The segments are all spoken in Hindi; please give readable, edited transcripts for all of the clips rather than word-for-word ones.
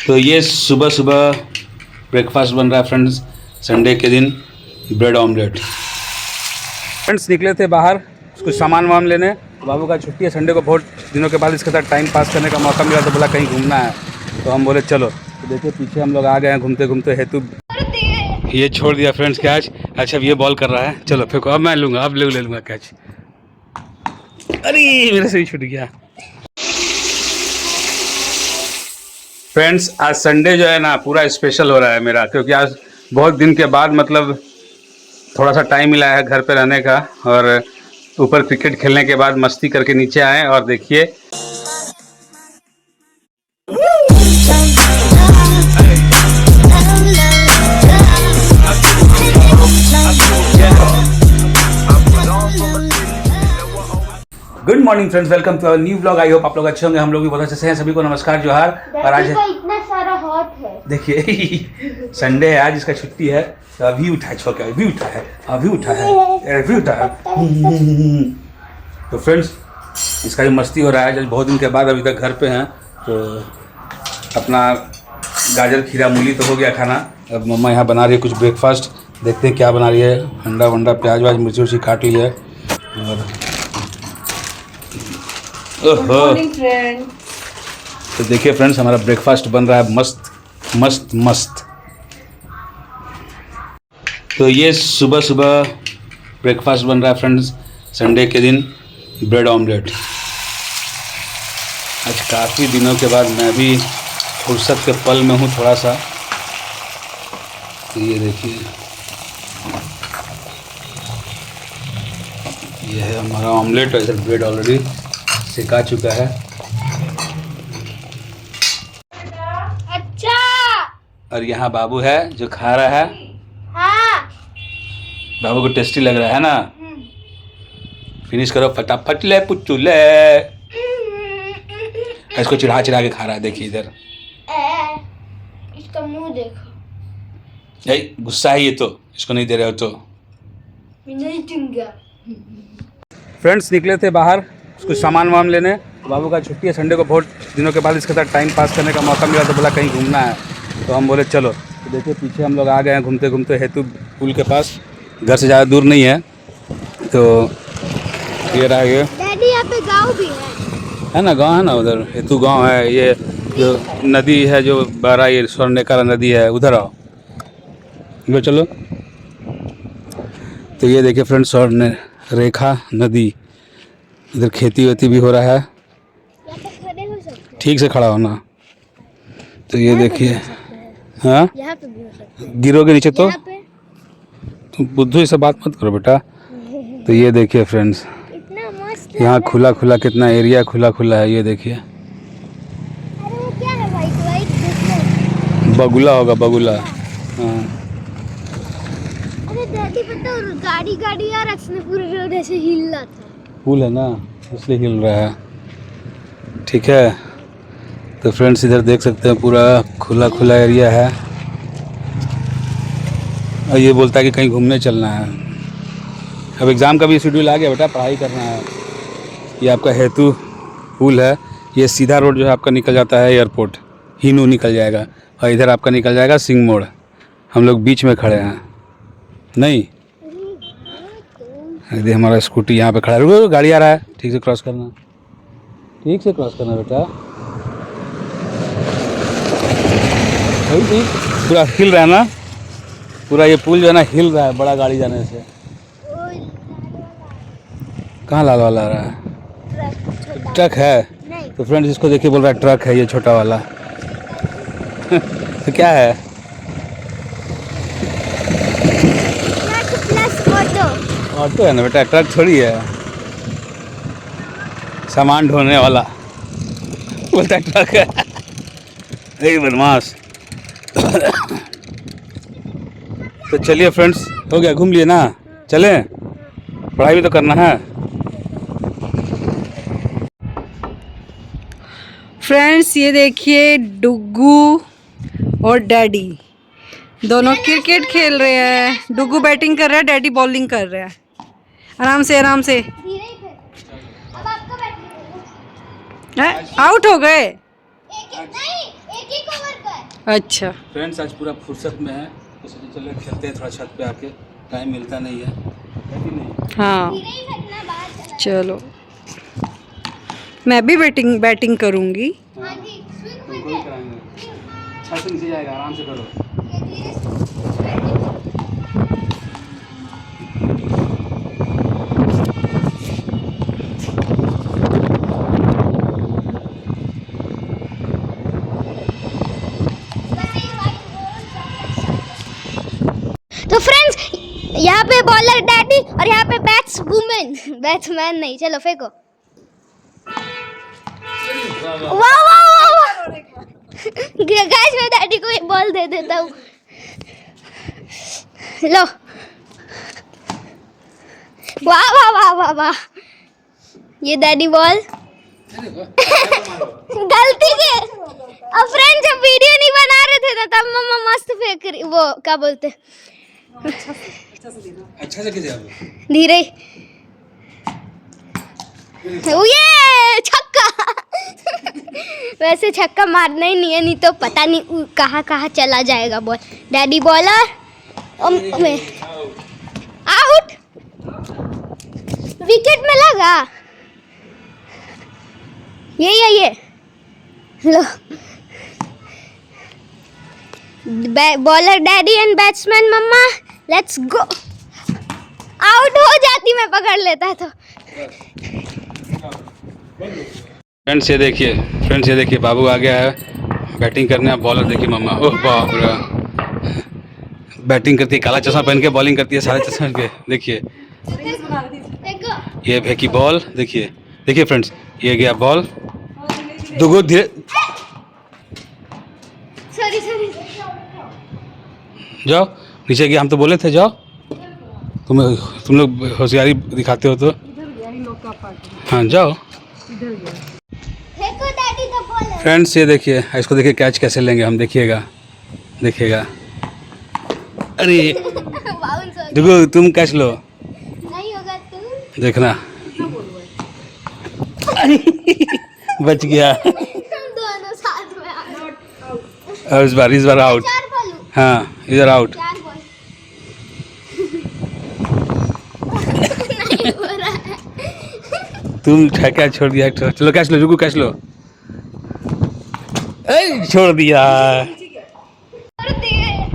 तो ये सुबह सुबह ब्रेकफास्ट बन रहा है फ्रेंड्स, संडे के दिन ब्रेड ऑमलेट। फ्रेंड्स निकले थे बाहर कुछ सामान वाम लेने, बाबू का छुट्टी है संडे को, बहुत दिनों के बाद इसके साथ टाइम पास करने का मौका मिला तो बोला कहीं घूमना है, तो हम बोले चलो। तो देखिए पीछे हम लोग आ गए हैं घूमते घूमते। हेतु ये छोड़ दिया फ्रेंड्स कैच। अच्छा अब ये बॉल कर रहा है, चलो फेंको, अब मैं लूँगा, अब ले लूँगा कैच। अरे मेरे से ही छूट गया। फ्रेंड्स आज संडे जो है ना पूरा स्पेशल हो रहा है मेरा, क्योंकि आज बहुत दिन के बाद मतलब थोड़ा सा टाइम मिला है घर पे रहने का, और ऊपर क्रिकेट खेलने के बाद मस्ती करके नीचे आए और देखिए good morning friends, welcome to our new blog. I hope आप लोग अच्छे होंगे, हम लोग भी बहुत अच्छे से हैं। सभी को नमस्कार जोहार। और आज इतना सारा हॉट है, देखिए संडे है आज, इसका छुट्टी है तो अभी उठा है, छोका अभी उठा है, अभी उठा है, अभी उठा है। तो फ्रेंड्स इसका भी मस्ती हो रहा है, जब बहुत दिन के बाद अभी तक घर पे हैं। तो अपना गाजर खीरा मूली तो हो गया खाना, अब मम्मा यहाँ बना रही है कुछ ब्रेकफास्ट, देखते हैं क्या बना रही है। अंडा वंडा प्याज व्याज मिर्ची उर्ची काट ली है। और ओहो तो देखिए फ्रेंड्स हमारा ब्रेकफास्ट बन रहा है मस्त मस्त मस्त। तो ये सुबह सुबह ब्रेकफास्ट बन रहा है फ्रेंड्स, संडे के दिन ब्रेड ऑमलेट। आज काफ़ी दिनों के बाद मैं भी फुर्सत के पल में हूँ थोड़ा सा। तो ये देखिए ये है हमारा ऑमलेट, और इधर ब्रेड ऑलरेडी सिका चुका है। अच्छा। और यहाँ बाबू है जो खा रहा है। हाँ। बाबू को टेस्टी लग रहा है ना? फिनिश करो फटाफट, ले पुच्चू ले। इसको चिढ़ा चिढ़ा के खा रहा है, देखिए इधर। इसका मुंह देखो। यही गुस्सा है ये, तो इसको नहीं दे रहे हो तो नहीं दूंगा। फ्रेंड्स निकले थे बाहर कुछ सामान वाम लेने, बाबू का छुट्टी है संडे को, बहुत दिनों के बाद इसके साथ टाइम पास करने का मौका मिला तो बोला कहीं घूमना है, तो हम बोले चलो। तो देखिए पीछे हम लोग आ गए हैं घूमते घूमते हेतु पुल के पास, घर से ज़्यादा दूर नहीं है। तो ये रहा, ये डैडी यहाँ पे गाँव भी है ना, गांव है ना उधर, हेतु गांव है। ये जो नदी है जो बह रहा है, ये स्वर्णरेखा नदी है, उधर आओ लो चलो। तो ये देखिए फ्रेंड्स स्वर्णरेखा नदी, इधर खेती वेती भी हो रहा है। खड़े हो सकते ठीक से खड़ा होना। तो ये देखिए, हाँ यहाँ पे भी हो सकते गिरोगे नीचे तो। पे तुम बुद्धू से बात मत करो बेटा। तो ये देखिए फ्रेंड्स इतना मस्त। यहाँ खुला खुला कितना एरिया खुला खुला है, ये देखिए। अरे वो क्या है वाइट वाइट? बगुला होगा, बगुला। हाँ अरे डैडी पता है गाड़ी गाड़ी यार एक्चुअली पूरे रोड ऐसे हिल रहा था। पुल है ना इसलिए हिल रहा है, ठीक है। तो फ्रेंड्स इधर देख सकते हैं पूरा खुला खुला एरिया है, और ये बोलता है कि कहीं घूमने चलना है। अब एग्ज़ाम का भी शेड्यूल आ गया बेटा, पढ़ाई करना है। ये आपका हेतु पुल है, ये सीधा रोड जो है आपका निकल जाता है एयरपोर्ट, हिनू निकल जाएगा, और इधर आपका निकल जाएगा सिंह मोड़। हम लोग बीच में खड़े हैं नहीं। यदि हमारा स्कूटी यहाँ पे खड़ा है, रुको गाड़ी आ रहा है, ठीक से क्रॉस करना, ठीक से क्रॉस करना बेटा। वही ठीक, पूरा हिल रहा है ना, पूरा ये पुल जो है ना हिल रहा है बड़ा गाड़ी जाने से। कहाँ लाल वाला आ रहा है? ट्रक है। तो फ्रेंड्स इसको देखिए बोल रहा है ट्रक है ये छोटा वाला। तो क्या है? ऑटो है ना बेटा, ट्रक थोड़ी है। सामान ढोने वाला बोलता है ट्रक है। यही बदमाश। तो चलिए फ्रेंड्स, हो गया, घूम लिए ना, चलें, पढ़ाई भी तो करना है। फ्रेंड्स ये देखिए डुग्गू और डैडी दोनों क्रिकेट खेल रहे हैं। डुग्गू बैटिंग कर रहा है, डैडी बॉलिंग कर रहा है। आराम से आराम से। अब आपका बैटिंग आउट हो गए। एक एक ओवर कर। अच्छा फ्रेंड्स आज पूरा फुर्सत में है तो सोचे चलो खेलते हैं थोड़ा छत पे आके, टाइम मिलता नहीं है कि नहीं। हाँ धीरे ही फेंकना, बाहर चला। चलो मैं भी बैटिंग करूँगी। हाँ जी, स्विंग तुमको भी कराएंगे, छत से नीचे जाएगा, आराम से करो। ये धीरे से। तो फ्रेंड्स, यहाँ पे बॉलर डैडी और यहाँ पे बैट्समैन नहीं। चलो फेंको। वाह वाह वाह वाह। गाइस मैं डैडी को एक बॉल दे देता हूँ। लो। वाह वाह वाह वाह वाह। ये डैडी बॉल। गलती के। अब फ्रेंड्स जब वीडियो नहीं बना रहे थे ना तब मम्मा मस्त फेंक रही, वो क्या बोलते, अच्छा से कीजिए आप। धीरे। ये छक्का। वैसे छक्का मारना ही नहीं है, नहीं तो पता नहीं कहाँ कहाँ चला जाएगा ball. Daddy bowler out. Wicket में लगा। ये लो। Bowler daddy and batsman mamma, let's go. Out हो जाती, मैं पकड़ लेता तो। फ्रेंड्स ये देखिए बाबू आ गया है बैटिंग करने। अब बॉलर देखिए मम्मा, ओह बाप रे, बैटिंग करती है, काला चश्मा पहन के बॉलिंग करती है, सारे चश्मे के। देखिए ये फेंकी बॉल, देखिए फ्रेंड्स, ये गया बॉल। दुगो धीरे, सॉरी जाओ नीचे गया, हम तो बोले थे जाओ। तुम लोग होशियारी दिखाते हो तो। हाँ जाओ। फेंको डैडी द बॉल। फ्रेंड्स ये देखिए, इसको देखिए कैच कैसे लेंगे हम, देखिएगा। अरे बाउंस हो दुगो तुम कैच लो, नहीं होगा तुम। देखना। अरे बच गया। हम दोनों साथ में आउट। और इस बार आउट। 4 बॉल। हाँ इधर आउट। 4 बॉल। नहीं हो रहा है। तुम क्या छोड़ दिया, चलो कैच लो, जुगू कैच लो। छोड़ दिया,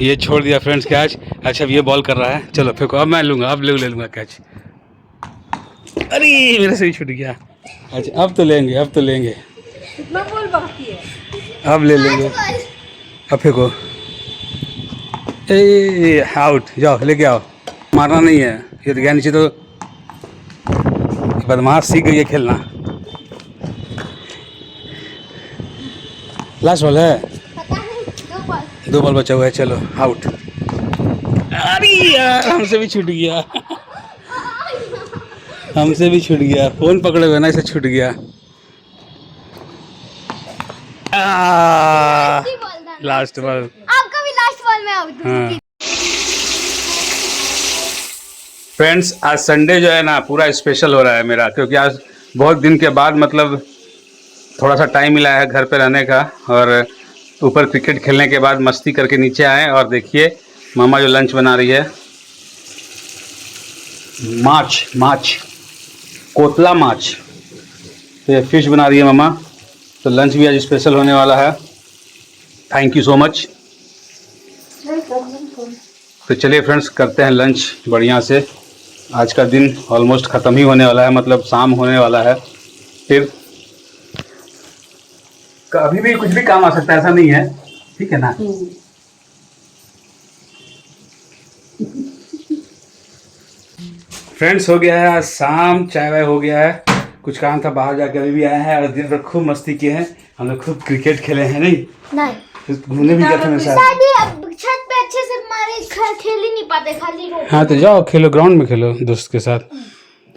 ये छोड़ दिया फ्रेंड्स कैच। अच्छा अब ये बॉल कर रहा है, चलो फेंको, अब मैं लूंगा, अब ले लूंगा कैच। अरे मेरे से ही छूट गया। अच्छा अब तो लेंगे कितना बॉल बाकी है? अब ले लेंगे। अब फेंको, ए आउट, जाओ लेके आओ। मारना नहीं है, ये गया नीचे तो बदमाश सीख गई है खेलना। लास्ट बॉल है, पता नहीं, 2 बॉल बचा हुआ है, चलो आउट। अरे यार हमसे भी छूट गया। फोन पकड़े हुए ना, इसे छूट गया। लास्ट बॉल, आपका भी लास्ट बॉल में आउट। हाँ। फ्रेंड्स आज संडे जो है ना पूरा स्पेशल हो रहा है मेरा, क्योंकि आज बहुत दिन के बाद मतलब थोड़ा सा टाइम मिला है घर पे रहने का, और ऊपर क्रिकेट खेलने के बाद मस्ती करके नीचे आए। और देखिए मामा जो लंच बना रही है, माछ कोतला माछ, तो ये फिश बना रही है मामा। तो लंच भी आज स्पेशल होने वाला है। Thank you so much. तो चलिए फ्रेंड्स करते हैं लंच बढ़िया से। आज का दिन ऑलमोस्ट ख़त्म ही होने वाला है, मतलब शाम होने वाला है। फिर कभी भी कुछ भी काम आ सकता है, ऐसा नहीं है, ठीक है ना। फ्रेंड्स हो गया है आज शाम, चाय वाय हो गया है, कुछ काम था बाहर जाकर अभी भी आया है, और दिन भर खूब मस्ती किए हैं हम लोग, खूब क्रिकेट खेले हैं। नहीं घूमने भी गए थे मेरे साथ। दादी अब छत पे अच्छे से मारे खेल ही नहीं पाते, खाली रोड। हाँ तो जाओ खेलो, ग्राउंड में खेलो दोस्त के साथ।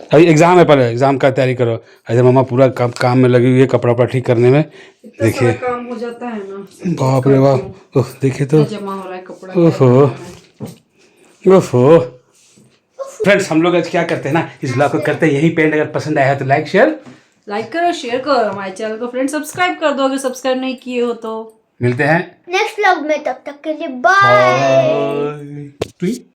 अभी एग्जाम है, पहले एग्जाम का तैयारी करो। ऐसे मामा पूरा काम में लगी हुई है, कपड़ा वपड़ा ठीक करने में। देखिए काम हो जाता है ना, बाप रे बाप, ओह देखिए तो, जमा हो रहा है कपड़ा। ओहो फ्रेंड्स हम लोग आज क्या करते हैं ना, इस ब्लॉग को करते हैं यहीं पे एंड। अगर पसंद आया है तो लाइक करो, शेयर करो हमारे चैनल को। फ्रेंड सब्सक्राइब कर दो अगर सब्सक्राइब नहीं किए हो तो। मिलते हैं नेक्स्ट व्लॉग में, तब तक के लिए बाय। बाय।